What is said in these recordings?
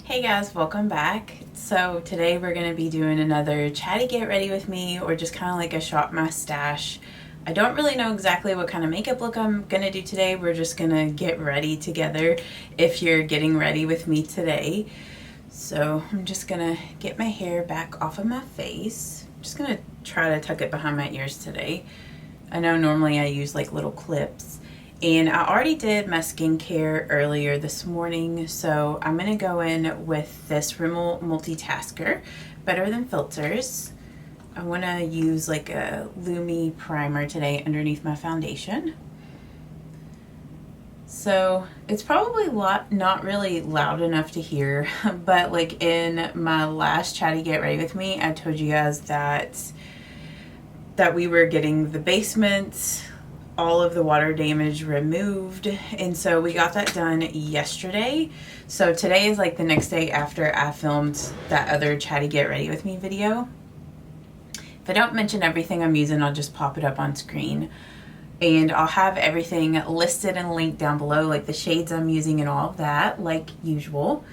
Hey guys, welcome back. So today we're going to be doing another chatty get ready with me, or just kind of like a shop my stash. I don't really know exactly what kind of makeup look I'm going to do today. We're just going to get ready together if you're getting ready with me today. So I'm just going to get my hair back off of my face. I'm just going to try to tuck it behind my ears today. I know normally I use like little clips. And I already did my skincare earlier this morning, so I'm going to go in with this Rimmel Multitasker, Better Than Filters. I want to use like a Lumi primer today underneath my foundation. So it's probably not really loud enough to hear, but like in my last chatty get ready with me, I told you guys that we were getting the basement, all of the water damage removed, and so we got that done yesterday. So today is like the next day after I filmed that other chatty get ready with me video. If I don't mention everything I'm using, I'll just pop it up on screen, and I'll have everything listed and linked down below, like the shades I'm using and all of that, like usual.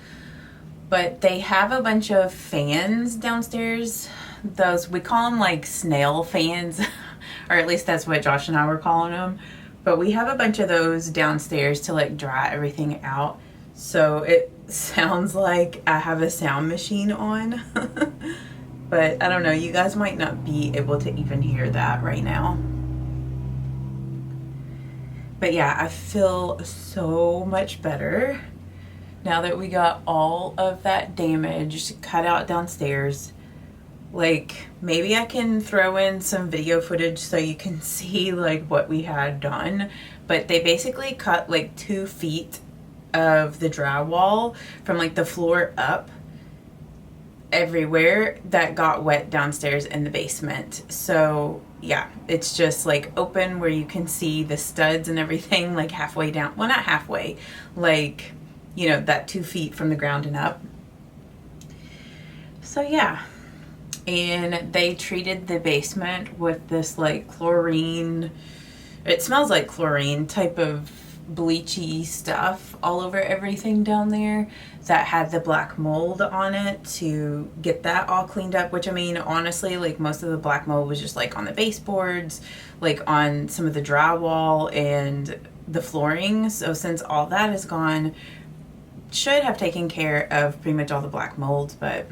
But they have a bunch of fans downstairs. Those, we call them like snail fans, or at least that's what Josh and I were calling them. But we have a bunch of those downstairs to like dry everything out. So it sounds like I have a sound machine on. But I don't know, you guys might not be able to even hear that right now. But yeah, I feel so much better now that we got all of that damage cut out downstairs. Like, maybe I can throw in some video footage so you can see like what we had done. But they basically cut like 2 feet of the drywall from like the floor up everywhere that got wet downstairs in the basement. So yeah, it's just like open where you can see the studs and everything like halfway down. Well, not halfway, like, you know, that 2 feet from the ground and up. So yeah. And they treated the basement with this like chlorine, it smells like chlorine type of bleachy stuff all over everything down there that had the black mold on it, to get that all cleaned up. Which, I mean, honestly, like most of the black mold was just like on the baseboards, like on some of the drywall and the flooring. So since all that is gone, should have taken care of pretty much all the black molds. But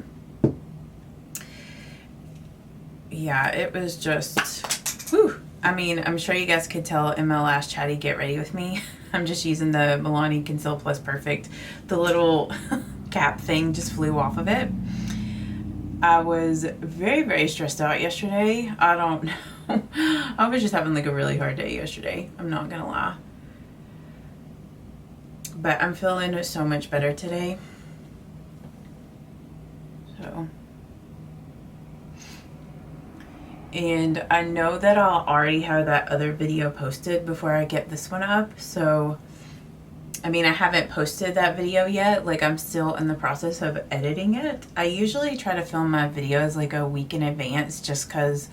yeah, it was just, whew. I mean, I'm sure you guys could tell in my last chatty get ready with me, I'm just using the Maybelline Conceal Plus Perfect. The little cap thing just flew off of it. I was very, very stressed out yesterday. I don't know. I was just having like a really hard day yesterday. I'm not gonna lie. But I'm feeling so much better today. So. And I know that I'll already have that other video posted before I get this one up. So, I mean, I haven't posted that video yet. Like, I'm still in the process of editing it. I usually try to film my videos like a week in advance, just because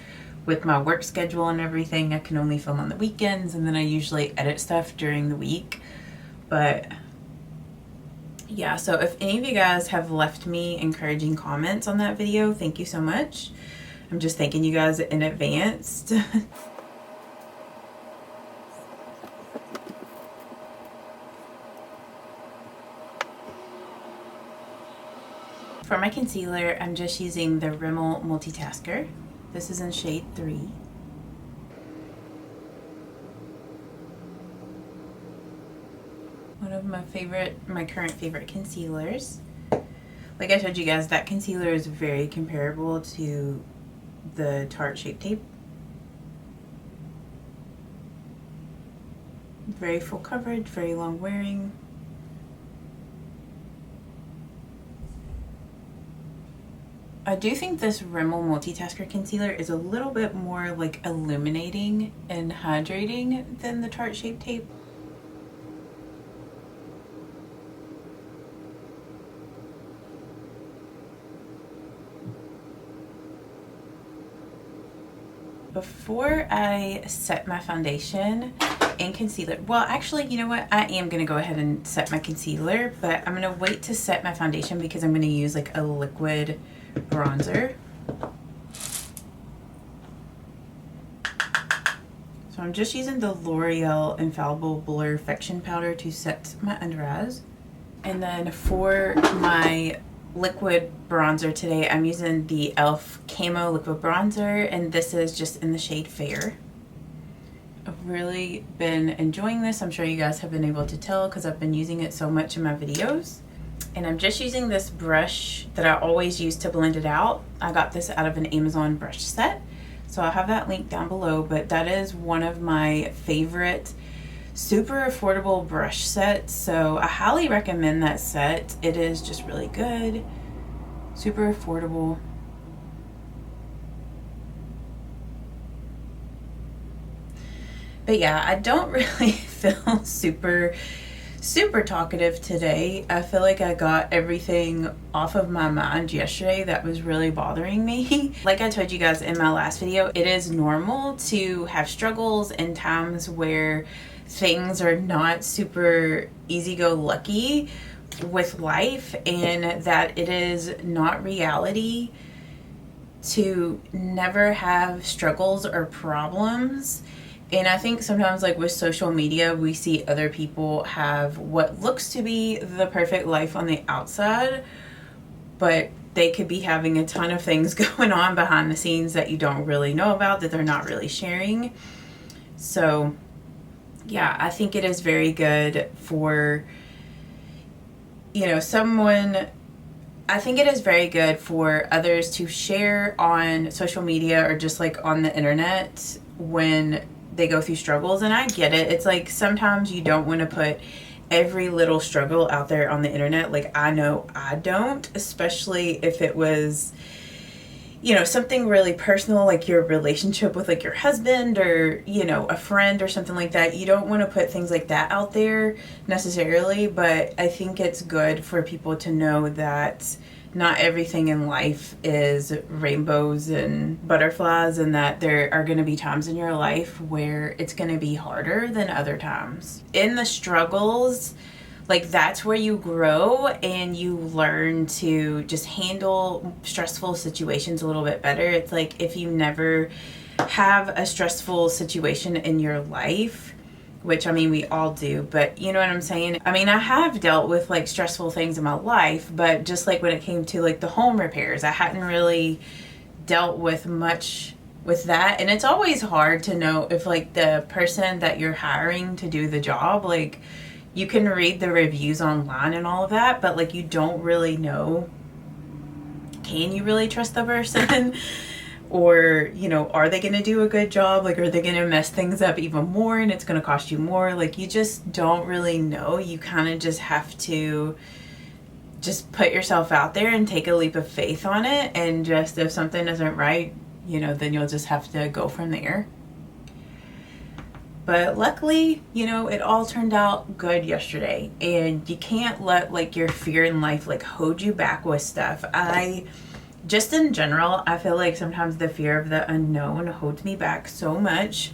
with my work schedule and everything, I can only film on the weekends, and then I usually edit stuff during the week. But yeah, so if any of you guys have left me encouraging comments on that video, thank you so much. I'm just thanking you guys in advance. For my concealer, I'm just using the Rimmel Multitasker. This is in shade 3. One of my current favorite concealers. Like I told you guys, that concealer is very comparable to the Tarte Shape Tape. Very full coverage, very long wearing. I do think this Rimmel Multitasker concealer is a little bit more like illuminating and hydrating than the Tarte Shape Tape. Before I set my foundation and concealer. Well, actually, you know what? I am going to go ahead and set my concealer, but I'm going to wait to set my foundation because I'm going to use like a liquid bronzer. So I'm just using the L'Oreal Infallible Blurfiction powder to set my under eyes. And then for my liquid bronzer today, I'm using the e.l.f. Camo Liquid Bronzer, and this is just in the shade Fair. I've really been enjoying this. I'm sure you guys have been able to tell because I've been using it so much in my videos. And I'm just using this brush that I always use to blend it out. I got this out of an Amazon brush set, so I'll have that link down below, but that is one of my favorite super affordable brush sets, so I highly recommend that set. It is just really good, super affordable. But yeah, I don't really feel super talkative today. I feel like I got everything off of my mind yesterday that was really bothering me. Like I told you guys in my last video, it is normal to have struggles and times where things are not super easy-go-lucky with life, and that it is not reality to never have struggles or problems. And I think sometimes, like with social media, we see other people have what looks to be the perfect life on the outside, but they could be having a ton of things going on behind the scenes that you don't really know about, that they're not really sharing. So yeah, I think it is very good for, you know, I think it is very good for others to share on social media or just like on the internet when they go through struggles. And I get it. It's like sometimes you don't want to put every little struggle out there on the internet. Like I know I don't, especially if it was, you know, something really personal, like your relationship with like your husband or, you know, a friend or something like that. You don't want to put things like that out there necessarily, but I think it's good for people to know that not everything in life is rainbows and butterflies, and that there are going to be times in your life where it's going to be harder than other times. In the struggles, like that's where you grow and you learn to just handle stressful situations a little bit better. It's like if you never have a stressful situation in your life, which I mean we all do, but you know what I'm saying? I mean, I have dealt with like stressful things in my life, but just like when it came to like the home repairs, I hadn't really dealt with much with that. And it's always hard to know if like the person that you're hiring to do the job, like you can read the reviews online and all of that, but like you don't really know, can you really trust the person? Or, you know, are they going to do a good job? Like, are they going to mess things up even more and it's going to cost you more? Like, you just don't really know. You kind of just have to just put yourself out there and take a leap of faith on it. And just if something isn't right, you know, then you'll just have to go from there. But luckily, you know, it all turned out good yesterday. And you can't let like your fear in life like hold you back with stuff. Just in general, I feel like sometimes the fear of the unknown holds me back so much.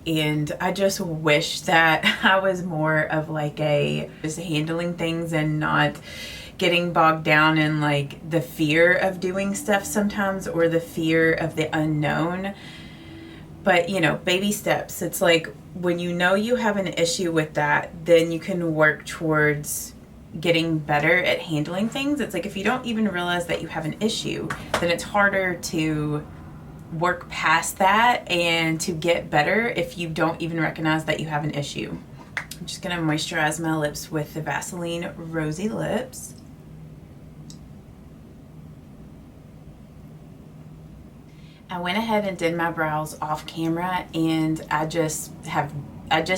And I just wish that I was more of like just handling things and not getting bogged down in like the fear of doing stuff sometimes, or the fear of the unknown. But, you know, baby steps. It's like when you know you have an issue with that, then you can work towards getting better at handling things. It's like if you don't even realize that you have an issue, then it's harder to work past that and to get better if you don't even recognize that you have an issue. I'm just gonna moisturize my lips with the Vaseline Rosy Lips. I went ahead and did my brows off camera, and I just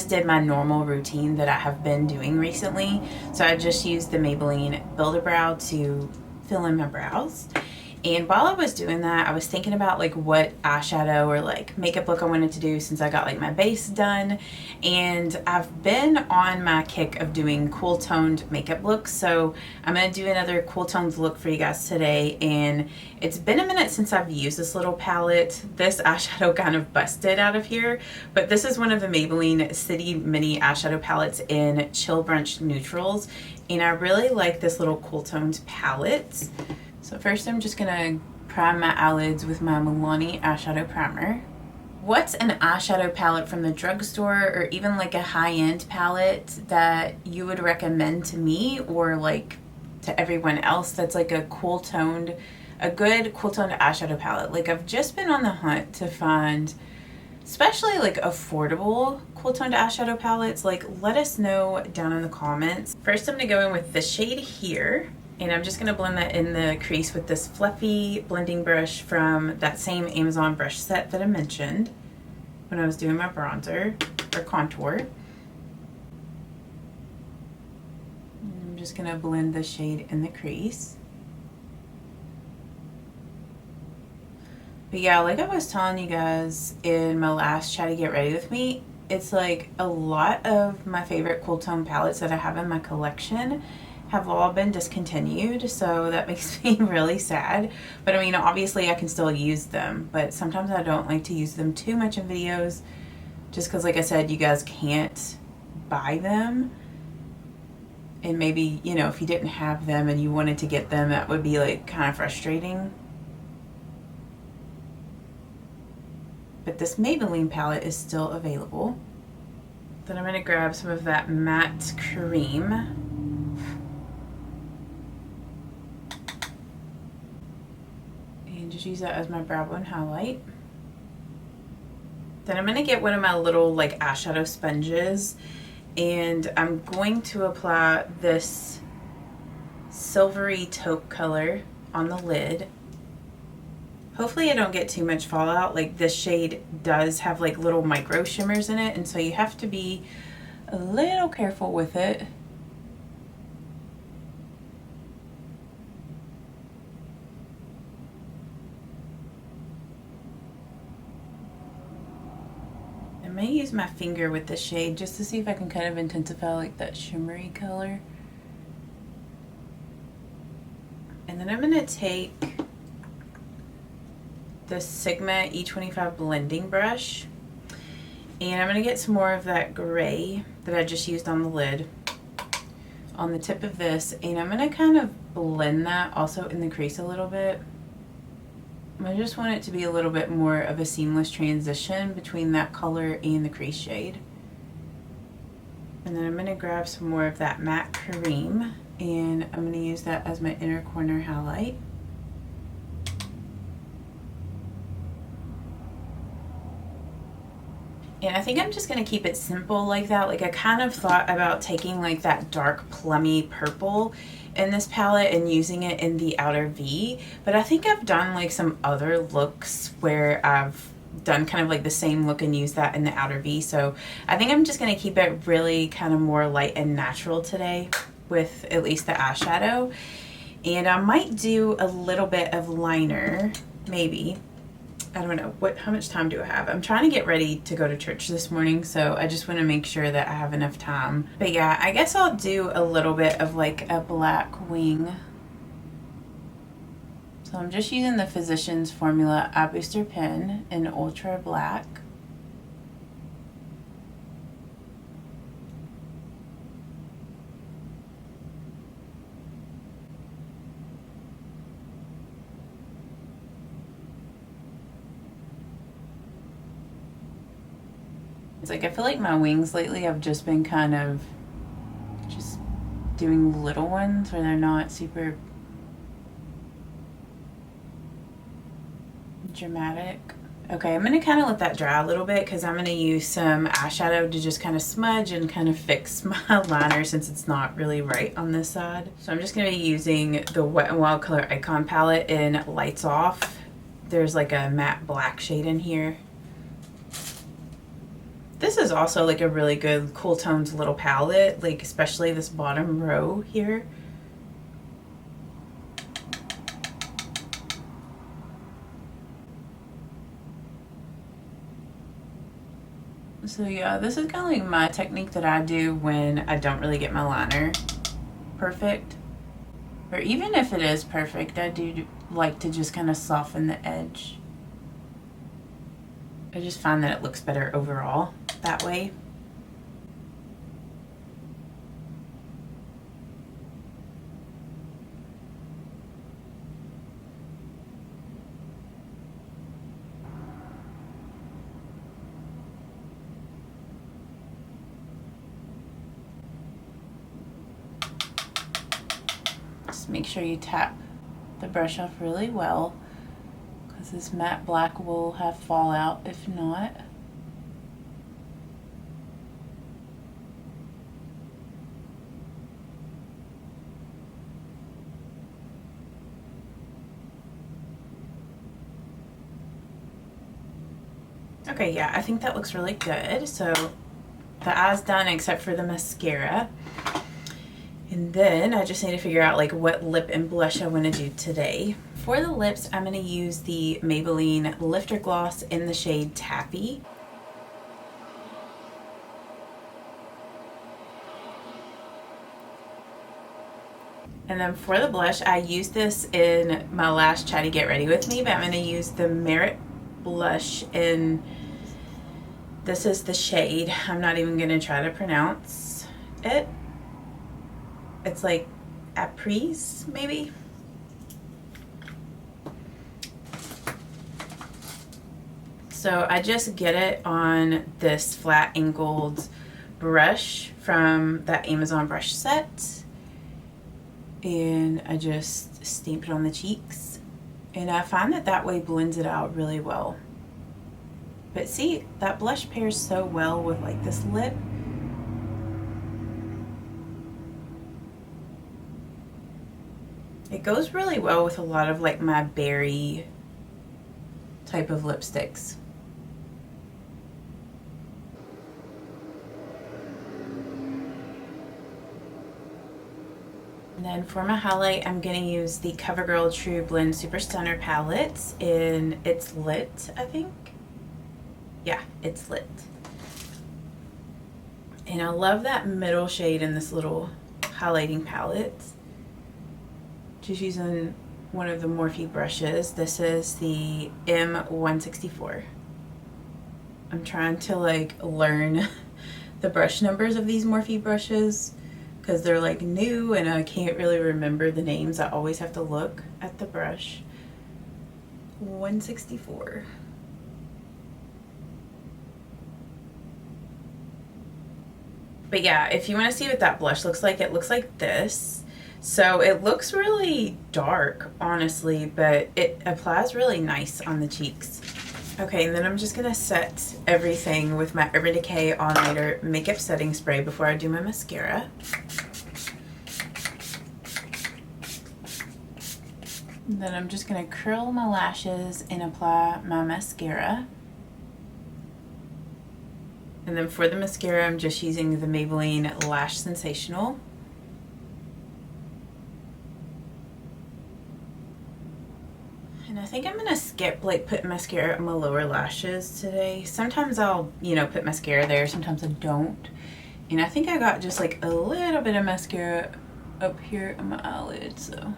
did my normal routine that I have been doing recently. So I just used the Maybelline Build-A-Brow to fill in my brows. And while I was doing that, I was thinking about like what eyeshadow or like makeup look I wanted to do since I got like my base done. And I've been on my kick of doing cool toned makeup looks. So I'm going to do another cool toned look for you guys today. And it's been a minute since I've used this little palette. This eyeshadow kind of busted out of here, but this is one of the Maybelline City Mini eyeshadow palettes in Chill Brunch Neutrals. And I really like this little cool toned palette. So first I'm just gonna prime my eyelids with my Milani eyeshadow primer. What's an eyeshadow palette from the drugstore or even like a high-end palette that you would recommend to me or like to everyone else that's like a good cool toned eyeshadow palette? Like I've just been on the hunt to find especially like affordable cool toned eyeshadow palettes. Like let us know down in the comments. First I'm gonna go in with this shade here. And I'm just going to blend that in the crease with this fluffy blending brush from that same Amazon brush set that I mentioned when I was doing my bronzer or contour. And I'm just going to blend the shade in the crease. But yeah, like I was telling you guys in my last Chatty Get Ready With Me, it's like a lot of my favorite cool tone palettes that I have in my collection have all been discontinued, so that makes me really sad. But I mean, obviously I can still use them, but sometimes I don't like to use them too much in videos just because, like I said, you guys can't buy them. And maybe, you know, if you didn't have them and you wanted to get them, that would be like kind of frustrating. But this Maybelline palette is still available. Then I'm going to grab some of that matte cream. Just use that as my brow bone highlight. Then I'm going to get one of my little like eyeshadow sponges and I'm going to apply this silvery taupe color on the lid. Hopefully I don't get too much fallout. Like this shade does have like little micro shimmers in it, and so you have to be a little careful with it. I may use my finger with this shade just to see if I can kind of intensify like that shimmery color. And then I'm going to take the Sigma E25 blending brush and I'm going to get some more of that gray that I just used on the lid on the tip of this, and I'm going to kind of blend that also in the crease a little bit. I just want it to be a little bit more of a seamless transition between that color and the crease shade. And then I'm going to grab some more of that matte cream and I'm going to use that as my inner corner highlight. And I think I'm just going to keep it simple like that. Like I kind of thought about taking like that dark plummy purple in this palette and using it in the outer V, but I think I've done like some other looks where I've done kind of like the same look and use that in the outer V. So I think I'm just going to keep it really kind of more light and natural today with at least the eyeshadow. And I might do a little bit of liner, maybe. I don't know, how much time do I have? I'm trying to get ready to go to church this morning, so I just want to make sure that I have enough time. But yeah, I guess I'll do a little bit of like a black wing. So I'm just using the Physicians Formula Eye Booster Pen in Ultra Black. It's like I feel like my wings lately have just been kind of just doing little ones where they're not super dramatic. Okay, I'm going to kind of let that dry a little bit because I'm going to use some eyeshadow to just kind of smudge and kind of fix my liner since it's not really right on this side. So I'm just going to be using the Wet n Wild Color Icon palette in Lights Off. There's like a matte black shade in here. This is also like a really good cool tones little palette, like especially this bottom row here. So yeah, this is kind of like my technique that I do when I don't really get my liner perfect. Or even if it is perfect, I do like to just kind of soften the edge. I just find that it looks better overall that way. Just make sure you tap the brush off really well, because this matte black will have fallout if not. Okay, yeah, I think that looks really good. So the eye's done except for the mascara. And then I just need to figure out like what lip and blush I want to do today. For the lips, I'm going to use the Maybelline Lifter Gloss in the shade Taffy. And then for the blush, I used this in my last Chatty Get Ready With Me, but I'm going to use the Merit blush in, this is the shade, I'm not even going to try to pronounce it. It's like Apres, maybe? So I just get it on this flat angled brush from that Amazon brush set. And I just stamp it on the cheeks. And I find that that way blends it out really well. But see, that blush pairs so well with like this lip. It goes really well with a lot of like my berry type of lipsticks. And then for my highlight, I'm going to use the CoverGirl True Blend Super Stunner palette in It's Lit, I think. Yeah, It's Lit. And I love that middle shade in this little highlighting palette. Just using one of the Morphe brushes. This is the M164. I'm trying to like learn the brush numbers of these Morphe brushes because they're like new and I can't really remember the names. I always have to look at the brush. 164. But yeah, if you want to see what that blush looks like, it looks like this. So it looks really dark, honestly, but it applies really nice on the cheeks. Okay, and then I'm just going to set everything with my Urban Decay All Nighter Makeup Setting Spray before I do my mascara. And then I'm just going to curl my lashes and apply my mascara. And then for the mascara, I'm just using the Maybelline Lash Sensational. And I think I'm gonna skip like putting mascara on my lower lashes today. Sometimes I'll, you know, put mascara there, sometimes I don't. And I think I got just like a little bit of mascara up here on my eyelid, so.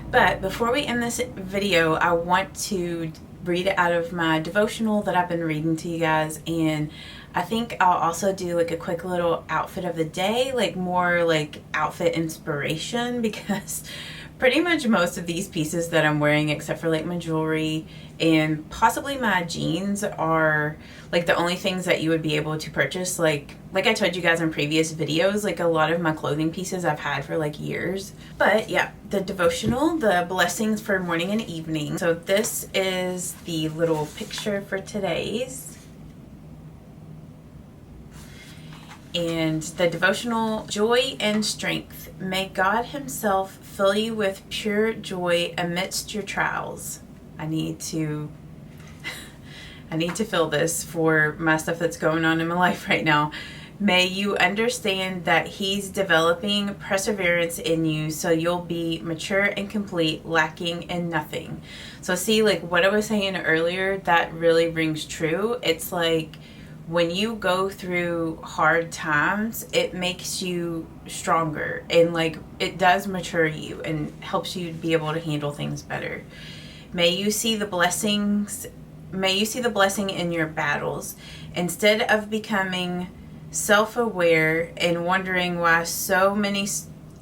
But before we end this video, I want to read it out of my devotional that I've been reading to you guys, and I think I'll also do like a quick little outfit of the day, like more like outfit inspiration, because pretty much most of these pieces that I'm wearing, except for like my jewelry and possibly my jeans, are like the only things that you would be able to purchase. Like I told you guys in previous videos, like a lot of my clothing pieces I've had for like years. But yeah, the devotional, the blessings for morning and evening. So this is the little picture for today's. And the devotional, joy and strength. May God himself fill you with pure joy amidst your trials. I need to feel this for my stuff that's going on in my life right now. May you understand that He's developing perseverance in you so you'll be mature and complete, lacking in nothing. So see, like what I was saying earlier, that really rings true. It's like when you go through hard times, it makes you stronger, and like it does mature you and helps you be able to handle things better. May you see the blessings, may you see the blessing in your battles instead of becoming self-aware and wondering why so many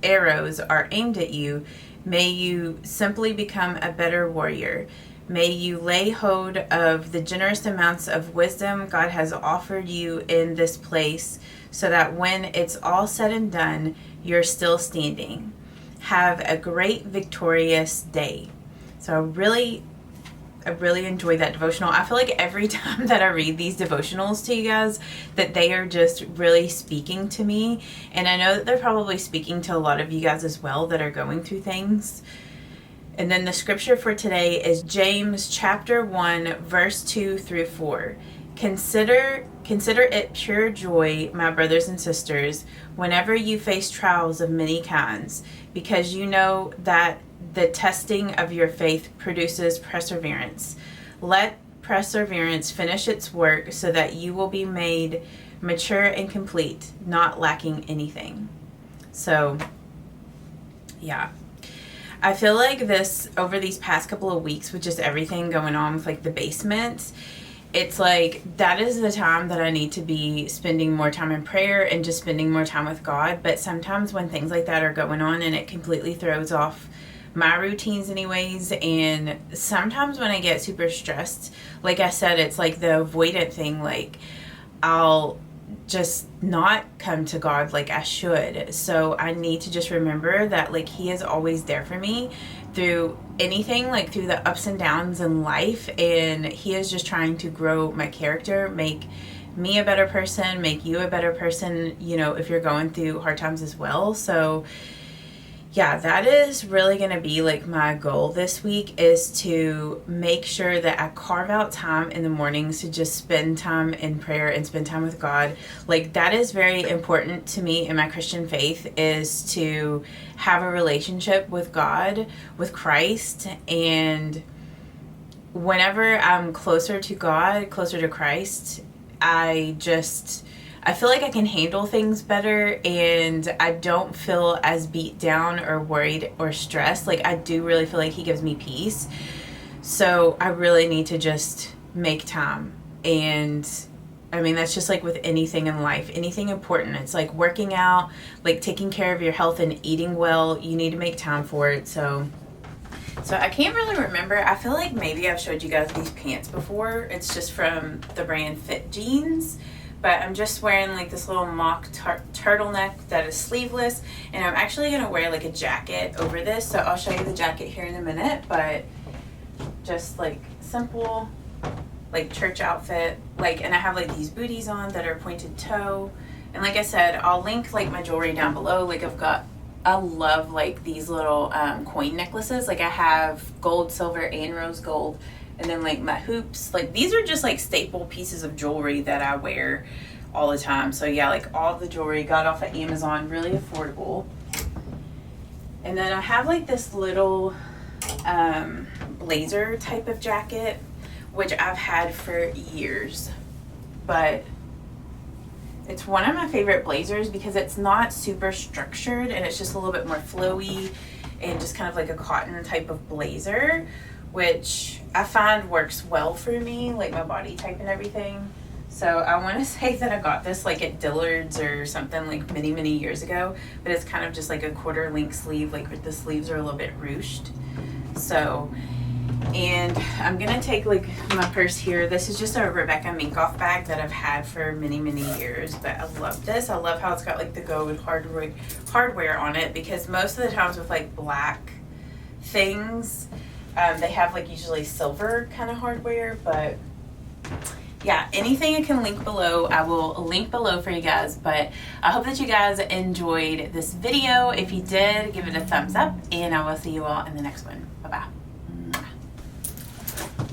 arrows are aimed at you. May you simply become a better warrior. May you lay hold of the generous amounts of wisdom God has offered you in this place so that when it's all said and done, you're still standing. Have a great, victorious day. So I really enjoy that devotional. I feel like every time that I read these devotionals to you guys, that they are just really speaking to me. And I know that they're probably speaking to a lot of you guys as well that are going through things. And then the scripture for today is James chapter 1, verse 2 through 4. Consider it pure joy, my brothers and sisters, whenever you face trials of many kinds, because you know that the testing of your faith produces perseverance. Let perseverance finish its work so that you will be made mature and complete, not lacking anything. So, yeah. I feel like this, over these past couple of weeks, with just everything going on with like the basement, it's like that is the time that I need to be spending more time in prayer and just spending more time with God. But sometimes when things like that are going on and it completely throws off my routines anyways, and sometimes when I get super stressed, like I said, it's like the avoidant thing, like I'll just not come to God like I should. So I need to just remember that like He is always there for me through anything, like through the ups and downs in life, and He is just trying to grow my character, make me a better person, make you a better person, you know, if you're going through hard times as well. So yeah, that is really going to be like my goal this week, is to make sure that I carve out time in the mornings to just spend time in prayer and spend time with God. Like that is very important to me in my Christian faith, is to have a relationship with God, with Christ. And whenever I'm closer to God, closer to Christ, I feel like I can handle things better, and I don't feel as beat down or worried or stressed. Like I do really feel like He gives me peace. So I really need to just make time. And I mean, that's just like with anything in life, anything important. It's like working out, like taking care of your health and eating well. You need to make time for it. So I can't really remember. I feel like maybe I've showed you guys these pants before. It's just from the brand Fit Jeans. But I'm just wearing like this little mock turtleneck that is sleeveless, and I'm actually going to wear like a jacket over this, so I'll show you the jacket here in a minute. But just like simple like church outfit, like, and I have like these booties on that are pointed toe, and like I said, I'll link like my jewelry down below. Like I love like these little coin necklaces. Like I have gold, silver, and rose gold. And then like my hoops, like these are just like staple pieces of jewelry that I wear all the time. So yeah, like all the jewelry got off of Amazon, really affordable. And then I have like this little blazer type of jacket, which I've had for years. But it's one of my favorite blazers because it's not super structured, and it's just a little bit more flowy and just kind of like a cotton type of blazer, which I find works well for me, like my body type and everything. So I want to say that I got this like at Dillard's or something like many years ago, but it's kind of just like a quarter length sleeve, like the sleeves are a little bit ruched. So, and I'm gonna take like my purse here. This is just a Rebecca Minkoff bag that I've had for many years, but I love this. I love how it's got like the gold hardware on it, because most of the times with like black things, they have like usually silver kind of hardware. But yeah, anything I can link below, I will link below for you guys. But I hope that you guys enjoyed this video. If you did, give it a thumbs up, and I will see you all in the next one. Bye bye.